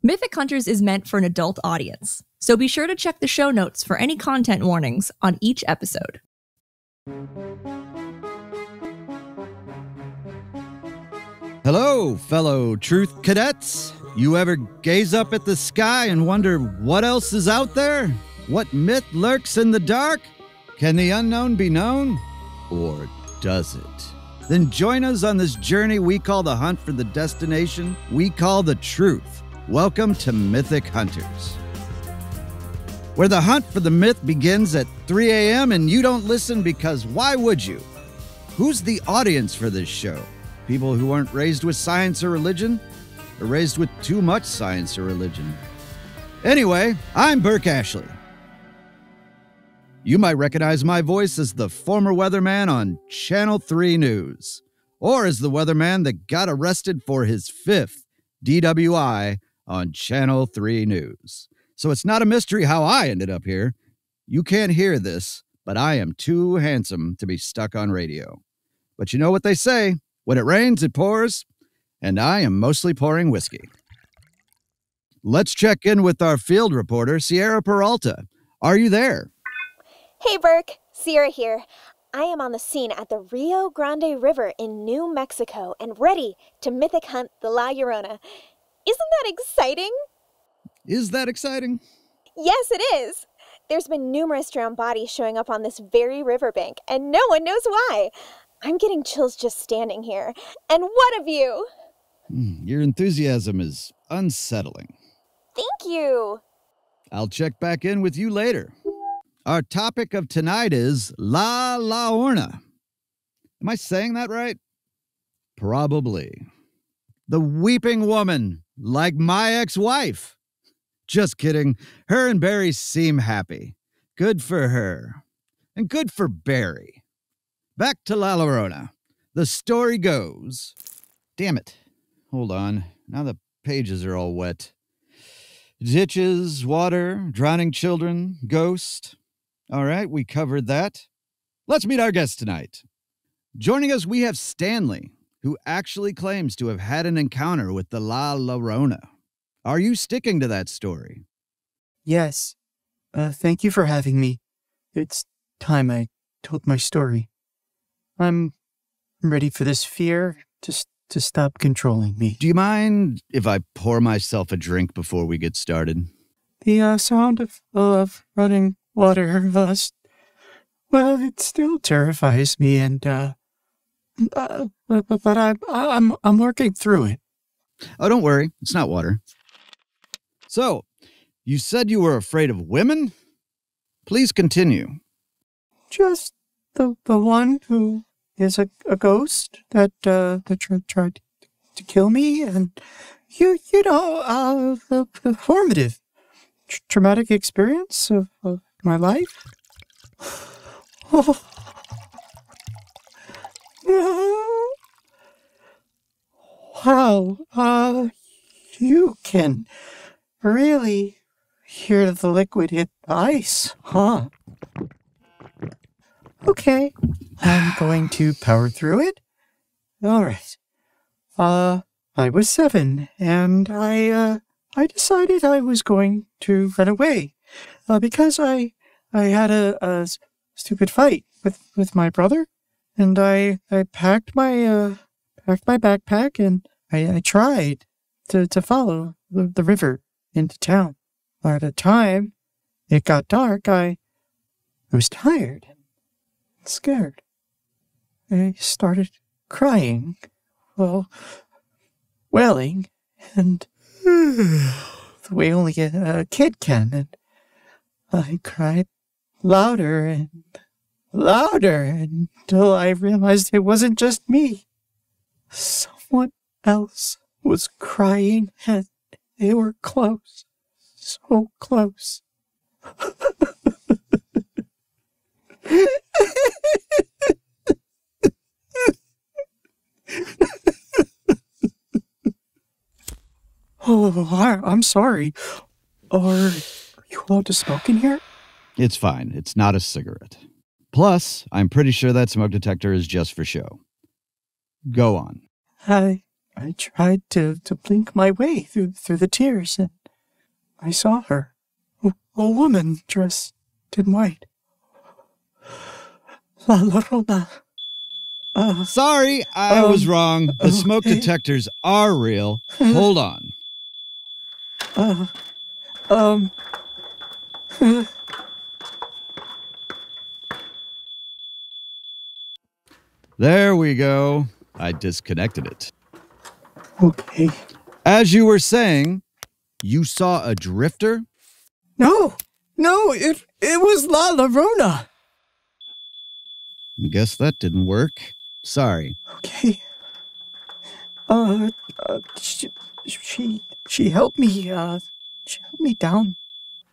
Mythic Hunters is meant for an adult audience, so be sure to check the show notes for any content warnings on each episode. Hello, fellow truth cadets. You ever gaze up at the sky and wonder what else is out there? What myth lurks in the dark? Can the unknown be known? Or does it? Then join us on this journey we call the hunt for the destination we call the truth. Welcome to Mythic Hunters, where the hunt for the myth begins at 3 a.m. and you don't listen because why would you? Who's the audience for this show? People who aren't raised with science or religion? Or raised with too much science or religion? Anyway, I'm Burke Ashley. You might recognize my voice as the former weatherman on Channel 3 News, or as the weatherman that got arrested for his 5th DWI on Channel 3 News. So it's not a mystery how I ended up here. You can't hear this, but I am too handsome to be stuck on radio. But you know what they say, when it rains, it pours, and I am mostly pouring whiskey. Let's check in with our field reporter, Sara Peralta. Are you there? Hey, Burke. Sara here. I am on the scene at the Rio Grande River in New Mexico and ready to mythic hunt the La Llorona. Isn't that exciting? Is that exciting? Yes, it is. There's been numerous drowned bodies showing up on this very riverbank, and no one knows why. I'm getting chills just standing here. And what of you? Your enthusiasm is unsettling. Thank you. I'll check back in with you later. Our topic of tonight is La Llorona. Am I saying that right? Probably. The weeping woman, like my ex-wife. Just kidding. Her and Barry seem happy. Good for her. And good for Barry. Back to La Llorona. The story goes... Damn it. Hold on. Now the pages are all wet. Ditches, water, drowning children, ghost. All right, we covered that. Let's meet our guest tonight. Joining us, we have Stanley, who actually claims to have had an encounter with the La Llorona. Are you sticking to that story? Yes. Thank you for having me. It's time I told my story. I'm ready for this fear to stop controlling me. Do you mind if I pour myself a drink before we get started? The sound of running water, well, it still terrifies me, and but I'm working through it. Oh, don't worry, it's not water. So, you said you were afraid of women? Please continue. Just the one who is a ghost that tried to kill me, and the formative, traumatic experience of my life. Wow, you can really hear the liquid hit the ice, huh? Okay, I'm going to power through it. All right. I was 7, and I decided I was going to run away, because I had a stupid fight with my brother, and I packed my backpack, and I tried to follow the river into town. By the time it got dark, I was tired and scared. I started crying, wailing, and the way only a kid can, and I cried louder and louder until I realized it wasn't just me. Someone else was crying, and they were close, so close. Oh, I'm sorry. Are you allowed to smoke in here? It's fine. It's not a cigarette. Plus, I'm pretty sure that smoke detector is just for show. Go on. I I tried to blink my way through the tears, and I saw her. A woman dressed in white. La Llorona. Sorry, I was wrong. The smoke detectors are real. Hold on. There we go. I disconnected it. Okay. As you were saying, you saw a drifter? No, it was La Llorona. Guess that didn't work. Sorry. Okay. She helped me. She helped me down.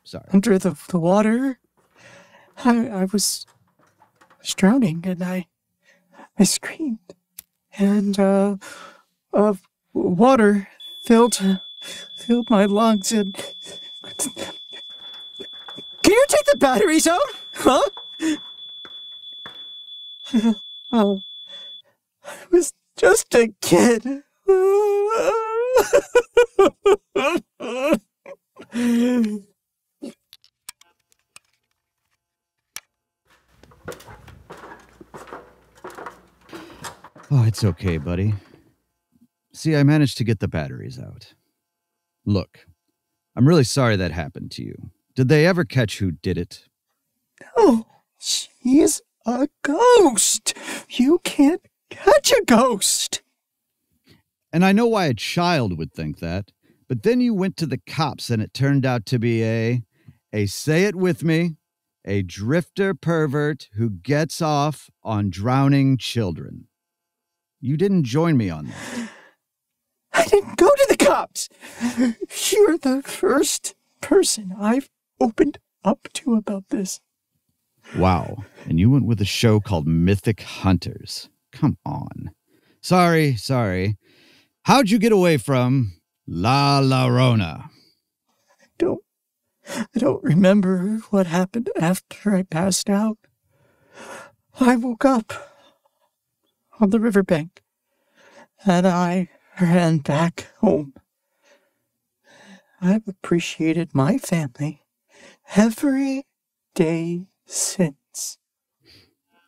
Sorry. Under the water. I was drowning, and I screamed, and water filled my lungs. And can you take the batteries out? Huh? Oh, I was just a kid. Oh, it's okay, buddy. See, I managed to get the batteries out. Look, I'm really sorry that happened to you. Did they ever catch who did it? No, she's a ghost. You can't catch a ghost. And I know why a child would think that, but then you went to the cops and it turned out to be say it with me, a drifter pervert who gets off on drowning children. You didn't join me on that. I didn't go to the cops. You're the first person I've opened up to about this. Wow. And you went with a show called Mythic Hunters. Come on. Sorry. How'd you get away from La Llorona? I don't remember what happened after I passed out. I woke up on the riverbank, and I ran back home. I've appreciated my family every day since.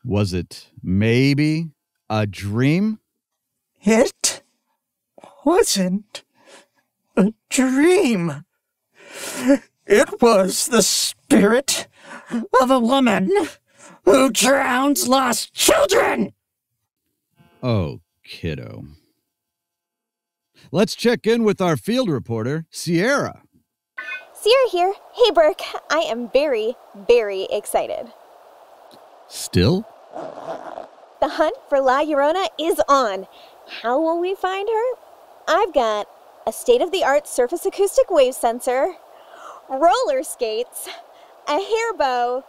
Was it maybe a dream? It wasn't a dream. It was the spirit of a woman who drowns lost children. Oh, kiddo. Let's check in with our field reporter, Sara. Sara here. Hey, Burke. I am very, very excited. Still? The hunt for La Llorona is on. How will we find her? I've got a state-of-the-art surface acoustic wave sensor, roller skates, a hair bow,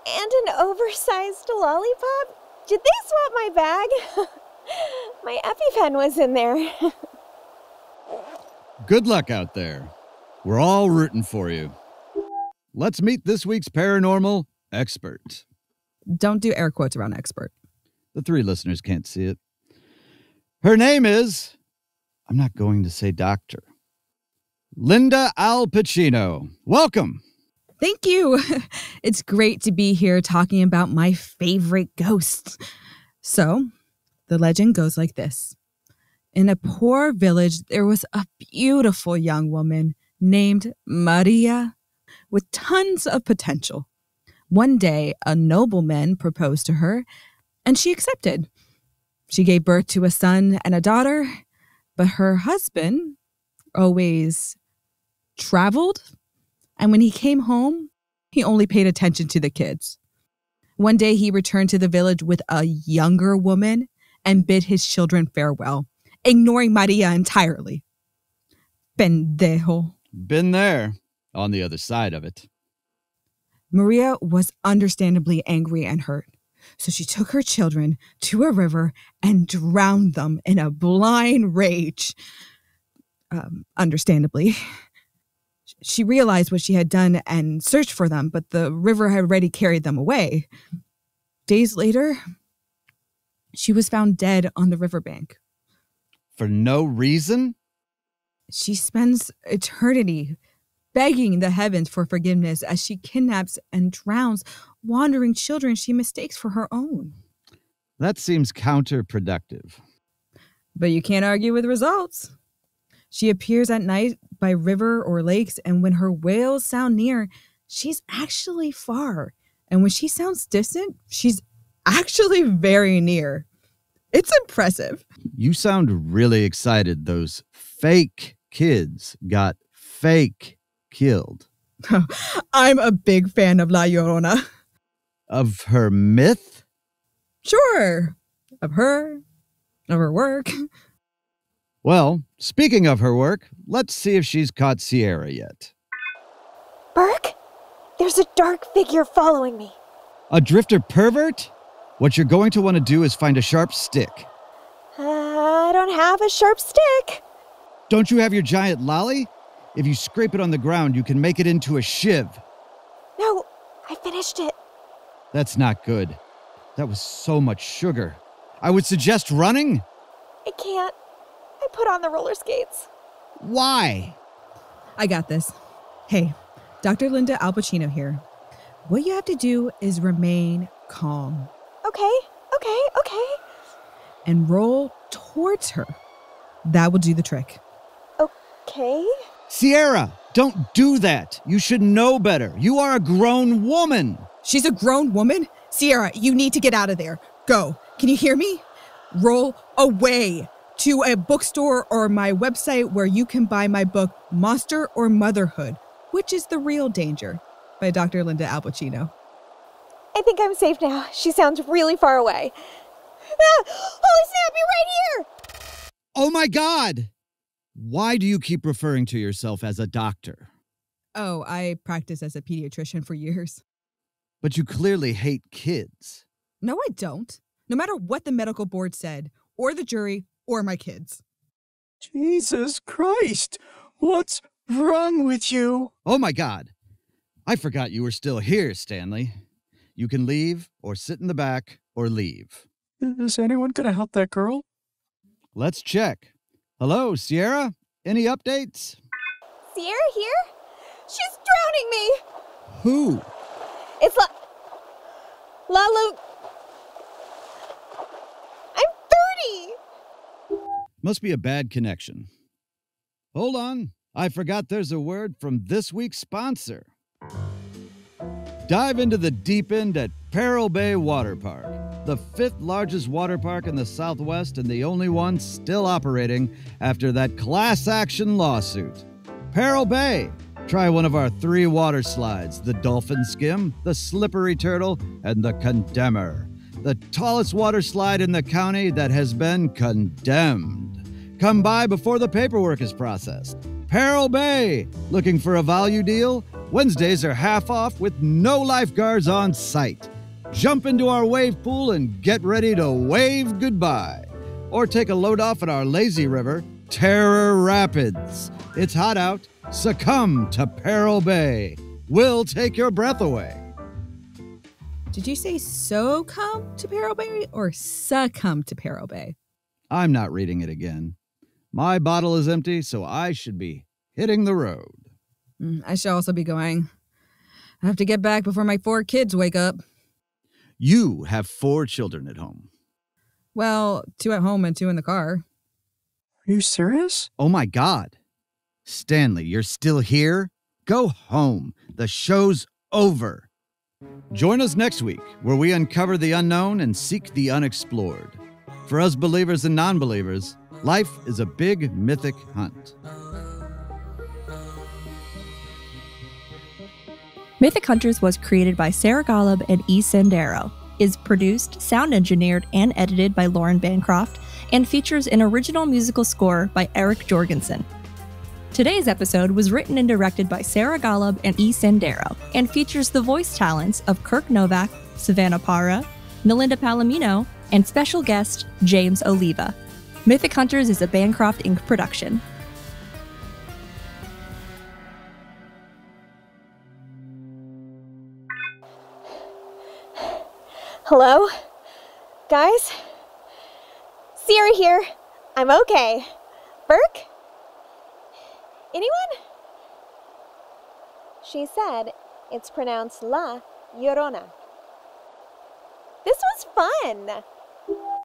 and an oversized lollipop. Did they swap my bag? My EpiPen was in there. Good luck out there. We're all rooting for you. Let's meet this week's paranormal expert. Don't do air quotes around expert. The 3 listeners can't see it. Her name is, I'm not going to say doctor, Linda Alpacino. Welcome. Thank you. It's great to be here talking about my favorite ghosts. So, the legend goes like this. In a poor village, there was a beautiful young woman named Maria with tons of potential. One day, a nobleman proposed to her, and she accepted. She gave birth to a son and a daughter, but her husband always traveled, and when he came home, he only paid attention to the kids. One day, he returned to the village with a younger woman and bid his children farewell, ignoring Maria entirely. Pendejo. Been there, on the other side of it. Maria was understandably angry and hurt, so she took her children to a river and drowned them in a blind rage. Understandably. She realized what she had done and searched for them, but the river had already carried them away. Days later, she was found dead on the riverbank. For no reason? She spends eternity begging the heavens for forgiveness as she kidnaps and drowns wandering children she mistakes for her own. That seems counterproductive. But you can't argue with results. She appears at night by river or lakes, and when her wails sound near, she's actually far. And when she sounds distant, she's actually very near. It's impressive. You sound really excited those fake kids got fake killed. I'm a big fan of La Llorona. Of her myth? Sure. Of her work. Well, speaking of her work, let's see if she's caught Sara yet. Burke, there's a dark figure following me. A drifter pervert? What you're going to want to do is find a sharp stick. I don't have a sharp stick. Don't you have your giant lolly? If you scrape it on the ground, you can make it into a shiv. No, I finished it. That's not good. That was so much sugar. I would suggest running. I can't. I put on the roller skates. Why? I got this. Hey, Dr. Linda Alpacino here. What you have to do is remain calm. Okay. And roll towards her. That will do the trick. Okay. Sara, don't do that. You should know better. You are a grown woman. She's a grown woman? Sara, you need to get out of there. Go. Can you hear me? Roll away to a bookstore or my website where you can buy my book, Monster or Motherhood, Which is the Real Danger, by Dr. Linda Alpacino. I think I'm safe now. She sounds really far away. Ah, holy snap, you're right here! Oh my God! Why do you keep referring to yourself as a doctor? Oh, I practiced as a pediatrician for years. But you clearly hate kids. No, I don't. No matter what the medical board said, or the jury, or my kids. Jesus Christ! What's wrong with you? Oh my God! I forgot you were still here, Stanley. You can leave, or sit in the back, or leave. Is anyone gonna help that girl? Let's check. Hello, Sara? Any updates? Sierra here? She's drowning me! Who? It's Lalo. I'm 30! Must be a bad connection. Hold on. I forgot there's a word from this week's sponsor. Dive into the deep end at Peralta Bay Water Park, the 5th largest water park in the Southwest and the only one still operating after that class action lawsuit. Peralta Bay. Try one of our 3 water slides, the Dolphin Skim, the Slippery Turtle, and the Condemner. The tallest water slide in the county that has been condemned. Come by before the paperwork is processed. Peralta Bay. Looking for a value deal? Wednesdays are half off with no lifeguards on site. Jump into our wave pool and get ready to wave goodbye. Or take a load off at our lazy river, Terror Rapids. It's hot out. Succumb to Peralta Bay. We'll take your breath away. Did you say so come to Peralta Bay or succumb to Peralta Bay? I'm not reading it again. My bottle is empty, so I should be hitting the road. I should also be going. I have to get back before my 4 kids wake up. You have 4 children at home. Well, 2 at home and 2 in the car. Are you serious? Oh my God. Stanley, you're still here? Go home. The show's over. Join us next week, where we uncover the unknown and seek the unexplored. For us believers and non-believers, life is a big mythic hunt. Mythic Hunters was created by Sara Ghaleb and Sandero, is produced, sound engineered, and edited by Lauren Bancroft, and features an original musical score by Erik Jorgenson. Today's episode was written and directed by Sara Ghaleb and Sandero, and features the voice talents of Kirk Novak, Savanna Parra, Nelinda Palomino, and special guest James Oliva. Mythic Hunters is a Bancroft Inc. production. Hello? Guys? Sierra here. I'm okay. Burke? Anyone? She said it's pronounced La Llorona. This was fun.